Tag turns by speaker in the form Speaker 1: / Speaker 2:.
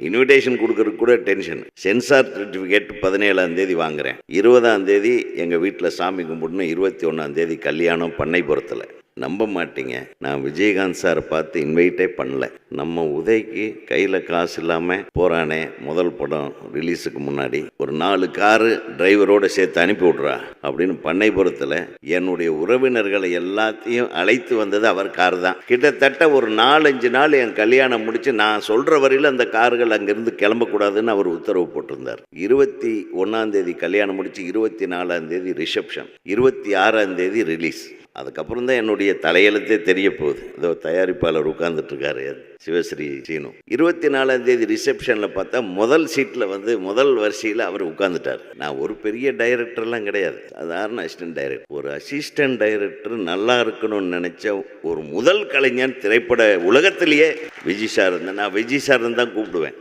Speaker 1: Invitation கொடுக்கறதுக்கு கூட tension. Sensor certificate 17ஆம் தேதி வாங்குறேன். 20ஆம் தேதி எங்கள் வீட்டில் சாமி கும்பிடணும். 21ஆம் தேதி கல்யாணம் பண்ணைபுரத்தில். நம்ப மாட்டீங்க, நான் விஜயகாந்த் சாரை பார்த்து இன்வைட்டே பண்ணல. நம்ம உதய்க்கு கையில் காசு இல்லாமல் போகிறானே, முதல் படம் ரிலீஸுக்கு முன்னாடி ஒரு 4 காரு டிரைவரோடு சேர்த்து அனுப்பி விட்றா அப்படின்னு பண்ணைபுரத்தில் என்னுடைய உறவினர்களை எல்லாத்தையும் அழைத்து வந்தது அவர் கார் தான். கிட்டத்தட்ட ஒரு 4-5 நாள் என் கல்யாணம் முடித்து நான் சொல்கிற வரையில் அந்த கார்கள் அங்கேருந்து கிளம்பக்கூடாதுன்னு அவர் உத்தரவு போட்டிருந்தார். 21ஆம் தேதி கல்யாணம் முடித்து 24ஆம் தேதி ரிசப்ஷன், 26ஆம் தேதி ரிலீஸ். அதுக்கப்புறம் தான் என்னுடைய தலையெழுத்தே தெரிய போகுது. இதோ தயாரிப்பாளர் உட்கார்ந்துட்டுருக்காரு சிவஸ்ரீ சீனு. 24ஆம் தேதி ரிசப்ஷனில் பார்த்தா முதல் சீட்டில் முதல் வரிசையில் அவர் உட்காந்துட்டார். நான் ஒரு பெரிய டைரக்டர்லாம் கிடையாது, சாதாரண அசிஸ்டன்ட் டைரக்டர். ஒரு அசிஸ்டன்ட் டைரக்டர் நல்லா இருக்கணும்னு நினச்ச ஒரு முதல் கலைஞன் திரைப்பட உலகத்திலேயே விஜய் சார் இருந்தால் நான் விஜய் சார் தான் கூப்பிடுவேன்.